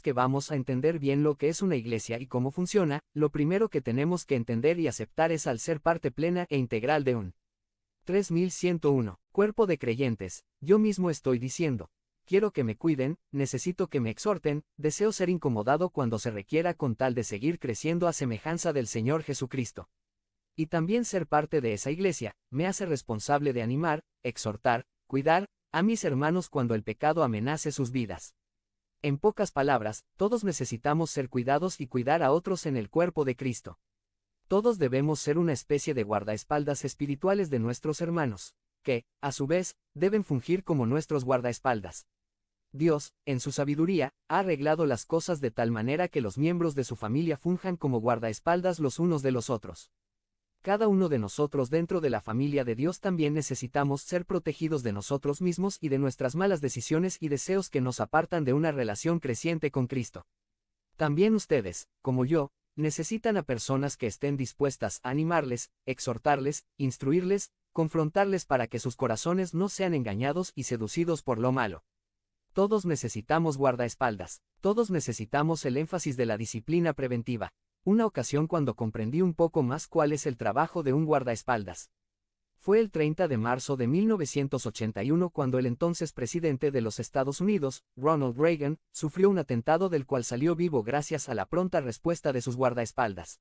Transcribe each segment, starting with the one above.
que vamos a entender bien lo que es una iglesia y cómo funciona, lo primero que tenemos que entender y aceptar es al ser parte plena e integral de un 3101 cuerpo de creyentes. Yo mismo estoy diciendo, quiero que me cuiden, necesito que me exhorten, deseo ser incomodado cuando se requiera con tal de seguir creciendo a semejanza del Señor Jesucristo. Y también ser parte de esa iglesia, me hace responsable de animar, exhortar, cuidar, a mis hermanos cuando el pecado amenace sus vidas. En pocas palabras, todos necesitamos ser cuidados y cuidar a otros en el cuerpo de Cristo. Todos debemos ser una especie de guardaespaldas espirituales de nuestros hermanos, que, a su vez, deben fungir como nuestros guardaespaldas. Dios, en su sabiduría, ha arreglado las cosas de tal manera que los miembros de su familia funjan como guardaespaldas los unos de los otros. Cada uno de nosotros dentro de la familia de Dios también necesitamos ser protegidos de nosotros mismos y de nuestras malas decisiones y deseos que nos apartan de una relación creciente con Cristo. También ustedes, como yo, necesitan a personas que estén dispuestas a animarles, exhortarles, instruirles, confrontarles para que sus corazones no sean engañados y seducidos por lo malo. Todos necesitamos guardaespaldas, todos necesitamos el énfasis de la disciplina preventiva. Una ocasión cuando comprendí un poco más cuál es el trabajo de un guardaespaldas. Fue el 30 de marzo de 1981 cuando el entonces presidente de los Estados Unidos, Ronald Reagan, sufrió un atentado del cual salió vivo gracias a la pronta respuesta de sus guardaespaldas.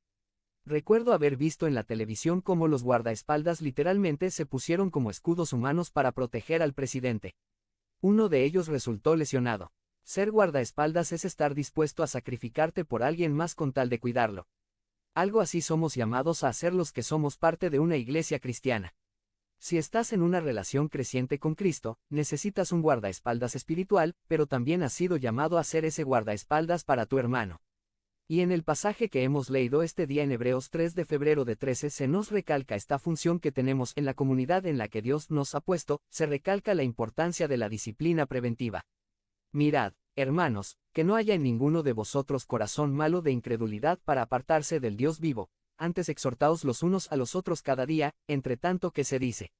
Recuerdo haber visto en la televisión cómo los guardaespaldas literalmente se pusieron como escudos humanos para proteger al presidente. Uno de ellos resultó lesionado. Ser guardaespaldas es estar dispuesto a sacrificarte por alguien más con tal de cuidarlo. Algo así somos llamados a hacer los que somos parte de una iglesia cristiana. Si estás en una relación creciente con Cristo, necesitas un guardaespaldas espiritual, pero también has sido llamado a ser ese guardaespaldas para tu hermano. Y en el pasaje que hemos leído este día en Hebreos 3 de febrero de 13 se nos recalca esta función que tenemos en la comunidad en la que Dios nos ha puesto, se recalca la importancia de la disciplina preventiva. Mirad, hermanos, que no haya en ninguno de vosotros corazón malo de incredulidad para apartarse del Dios vivo, antes exhortaos los unos a los otros cada día, entre tanto que se dice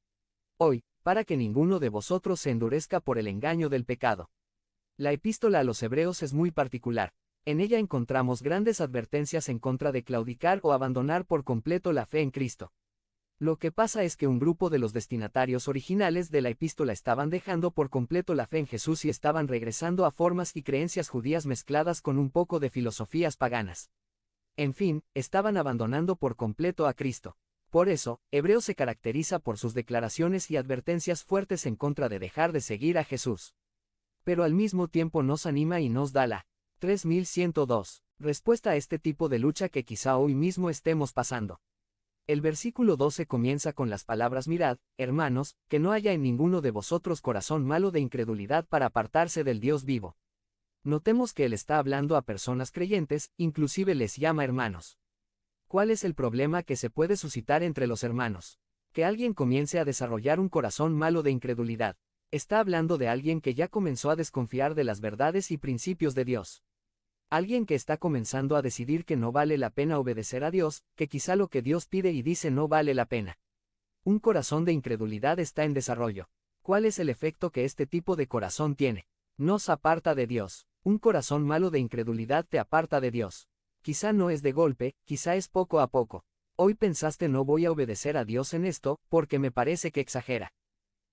hoy, para que ninguno de vosotros se endurezca por el engaño del pecado. La epístola a los Hebreos es muy particular. En ella encontramos grandes advertencias en contra de claudicar o abandonar por completo la fe en Cristo. Lo que pasa es que un grupo de los destinatarios originales de la epístola estaban dejando por completo la fe en Jesús y estaban regresando a formas y creencias judías mezcladas con un poco de filosofías paganas. En fin, estaban abandonando por completo a Cristo. Por eso, Hebreos se caracteriza por sus declaraciones y advertencias fuertes en contra de dejar de seguir a Jesús. Pero al mismo tiempo nos anima y nos da la 3102 respuesta a este tipo de lucha que quizá hoy mismo estemos pasando. El versículo 12 comienza con las palabras: mirad, hermanos, que no haya en ninguno de vosotros corazón malo de incredulidad para apartarse del Dios vivo. Notemos que él está hablando a personas creyentes, inclusive les llama hermanos. ¿Cuál es el problema que se puede suscitar entre los hermanos? Que alguien comience a desarrollar un corazón malo de incredulidad. Está hablando de alguien que ya comenzó a desconfiar de las verdades y principios de Dios. Alguien que está comenzando a decidir que no vale la pena obedecer a Dios, que quizá lo que Dios pide y dice no vale la pena. Un corazón de incredulidad está en desarrollo. ¿Cuál es el efecto que este tipo de corazón tiene? Nos aparta de Dios. Un corazón malo de incredulidad te aparta de Dios. Quizá no es de golpe, quizá es poco a poco. Hoy pensaste: no voy a obedecer a Dios en esto, porque me parece que exagera.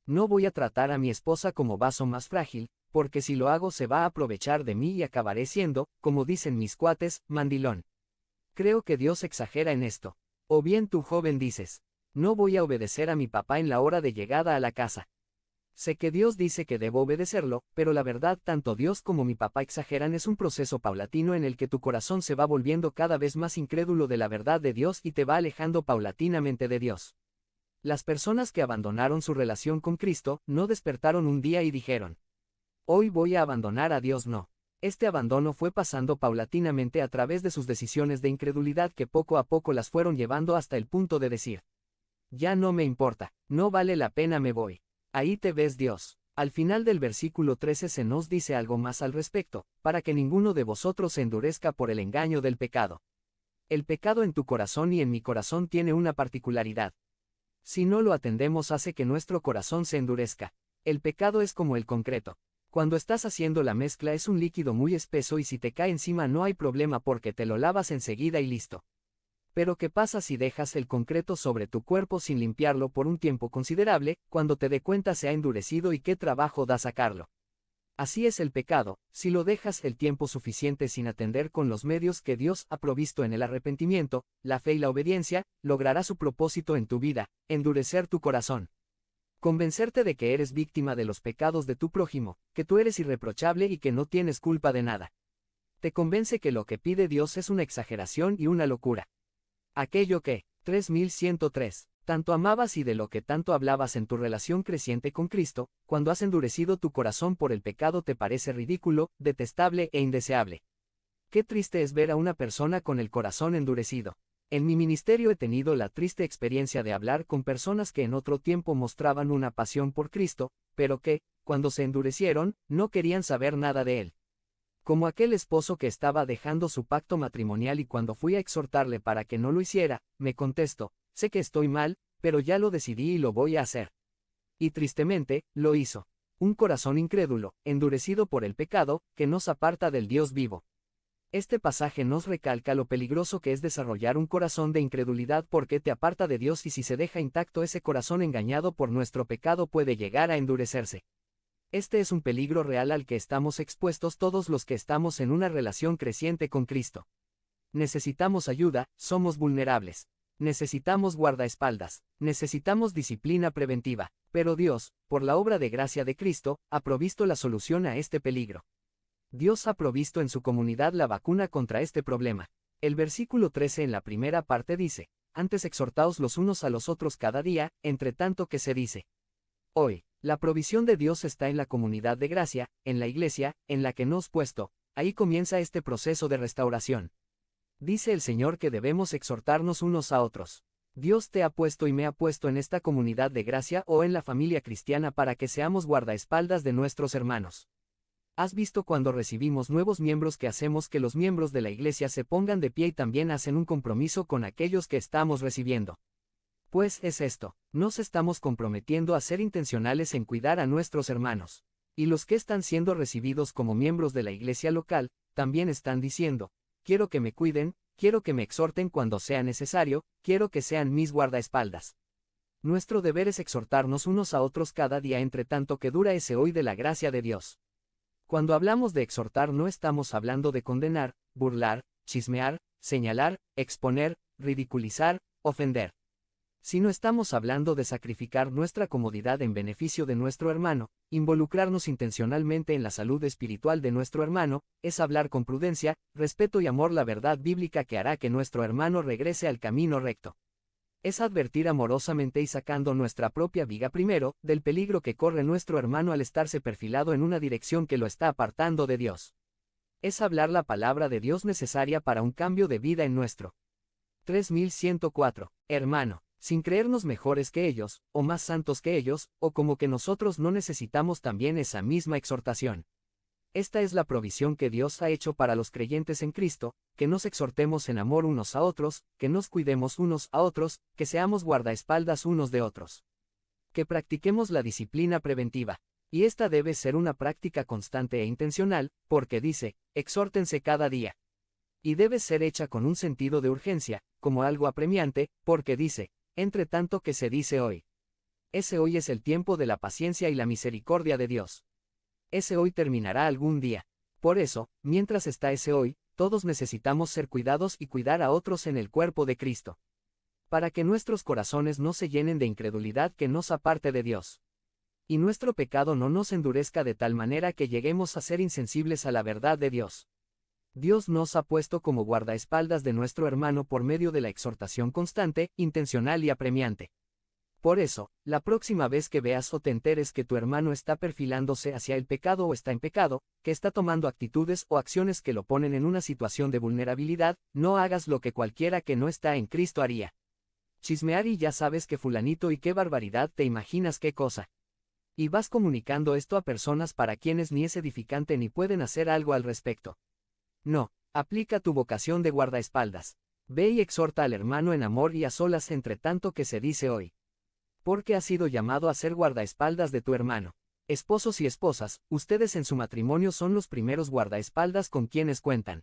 No voy a tratar a mi esposa como vaso más frágil, porque si lo hago se va a aprovechar de mí y acabaré siendo, como dicen mis cuates, mandilón. Creo que Dios exagera en esto. O bien tú, joven, dices: no voy a obedecer a mi papá en la hora de llegada a la casa. Sé que Dios dice que debo obedecerlo, pero la verdad tanto Dios como mi papá exageran. Es un proceso paulatino en el que tu corazón se va volviendo cada vez más incrédulo de la verdad de Dios y te va alejando paulatinamente de Dios. Las personas que abandonaron su relación con Cristo, no despertaron un día y dijeron: hoy voy a abandonar a Dios. No. Este abandono fue pasando paulatinamente a través de sus decisiones de incredulidad que poco a poco las fueron llevando hasta el punto de decir: ya no me importa, no vale la pena, me voy. Ahí te ves, Dios. Al final del versículo 13 se nos dice algo más al respecto: para que ninguno de vosotros se endurezca por el engaño del pecado. El pecado en tu corazón y en mi corazón tiene una particularidad. Si no lo atendemos hace que nuestro corazón se endurezca. El pecado es como el concreto. Cuando estás haciendo la mezcla es un líquido muy espeso y si te cae encima no hay problema porque te lo lavas enseguida y listo. Pero ¿qué pasa si dejas el concreto sobre tu cuerpo sin limpiarlo por un tiempo considerable? Cuando te dé cuenta se ha endurecido y qué trabajo da sacarlo. Así es el pecado, si lo dejas el tiempo suficiente sin atender con los medios que Dios ha provisto en el arrepentimiento, la fe y la obediencia, logrará su propósito en tu vida, endurecer tu corazón. Convencerte de que eres víctima de los pecados de tu prójimo, que tú eres irreprochable y que no tienes culpa de nada. Te convence que lo que pide Dios es una exageración y una locura. Aquello que, 3103, tanto amabas y de lo que tanto hablabas en tu relación creciente con Cristo, cuando has endurecido tu corazón por el pecado te parece ridículo, detestable e indeseable. Qué triste es ver a una persona con el corazón endurecido. En mi ministerio he tenido la triste experiencia de hablar con personas que en otro tiempo mostraban una pasión por Cristo, pero que, cuando se endurecieron, no querían saber nada de él. Como aquel esposo que estaba dejando su pacto matrimonial y cuando fui a exhortarle para que no lo hiciera, me contestó, sé que estoy mal, pero ya lo decidí y lo voy a hacer. Y tristemente, lo hizo. Un corazón incrédulo, endurecido por el pecado, que nos aparta del Dios vivo. Este pasaje nos recalca lo peligroso que es desarrollar un corazón de incredulidad porque te aparta de Dios y si se deja intacto ese corazón engañado por nuestro pecado puede llegar a endurecerse. Este es un peligro real al que estamos expuestos todos los que estamos en una relación creciente con Cristo. Necesitamos ayuda, somos vulnerables. Necesitamos guardaespaldas, necesitamos disciplina preventiva, pero Dios, por la obra de gracia de Cristo, ha provisto la solución a este peligro. Dios ha provisto en su comunidad la vacuna contra este problema. El versículo 13 en la primera parte dice, antes exhortaos los unos a los otros cada día, entre tanto que se dice. Hoy, la provisión de Dios está en la comunidad de gracia, en la iglesia, en la que nos puesto, ahí comienza este proceso de restauración. Dice el Señor que debemos exhortarnos unos a otros. Dios te ha puesto y me ha puesto en esta comunidad de gracia o en la familia cristiana para que seamos guardaespaldas de nuestros hermanos. ¿Has visto cuando recibimos nuevos miembros que hacemos que los miembros de la iglesia se pongan de pie y también hacen un compromiso con aquellos que estamos recibiendo? Pues es esto, nos estamos comprometiendo a ser intencionales en cuidar a nuestros hermanos. Y los que están siendo recibidos como miembros de la iglesia local, también están diciendo, quiero que me cuiden, quiero que me exhorten cuando sea necesario, quiero que sean mis guardaespaldas. Nuestro deber es exhortarnos unos a otros cada día entre tanto que dura ese hoy de la gracia de Dios. Cuando hablamos de exhortar no estamos hablando de condenar, burlar, chismear, señalar, exponer, ridiculizar, ofender. Sino estamos hablando de sacrificar nuestra comodidad en beneficio de nuestro hermano, involucrarnos intencionalmente en la salud espiritual de nuestro hermano, es hablar con prudencia, respeto y amor la verdad bíblica que hará que nuestro hermano regrese al camino recto. Es advertir amorosamente y sacando nuestra propia viga primero, del peligro que corre nuestro hermano al estarse perfilado en una dirección que lo está apartando de Dios. Es hablar la palabra de Dios necesaria para un cambio de vida en nuestro. 3104. Hermano, sin creernos mejores que ellos, o más santos que ellos, o como que nosotros no necesitamos también esa misma exhortación. Esta es la provisión que Dios ha hecho para los creyentes en Cristo, que nos exhortemos en amor unos a otros, que nos cuidemos unos a otros, que seamos guardaespaldas unos de otros. Que practiquemos la disciplina preventiva. Y esta debe ser una práctica constante e intencional, porque dice, exhórtense cada día. Y debe ser hecha con un sentido de urgencia, como algo apremiante, porque dice, entre tanto que se dice hoy. Ese hoy es el tiempo de la paciencia y la misericordia de Dios. Ese hoy terminará algún día. Por eso, mientras está ese hoy, todos necesitamos ser cuidados y cuidar a otros en el cuerpo de Cristo. Para que nuestros corazones no se llenen de incredulidad que nos aparte de Dios. Y nuestro pecado no nos endurezca de tal manera que lleguemos a ser insensibles a la verdad de Dios. Dios nos ha puesto como guardaespaldas de nuestro hermano por medio de la exhortación constante, intencional y apremiante. Por eso, la próxima vez que veas o te enteres que tu hermano está perfilándose hacia el pecado o está en pecado, que está tomando actitudes o acciones que lo ponen en una situación de vulnerabilidad, no hagas lo que cualquiera que no está en Cristo haría. Chismear y ya sabes que fulanito y qué barbaridad te imaginas qué cosa. Y vas comunicando esto a personas para quienes ni es edificante ni pueden hacer algo al respecto. No, aplica tu vocación de guardaespaldas. Ve y exhorta al hermano en amor y a solas entre tanto que se dice hoy. Porque has sido llamado a ser guardaespaldas de tu hermano. Esposos y esposas, ustedes en su matrimonio son los primeros guardaespaldas con quienes cuentan.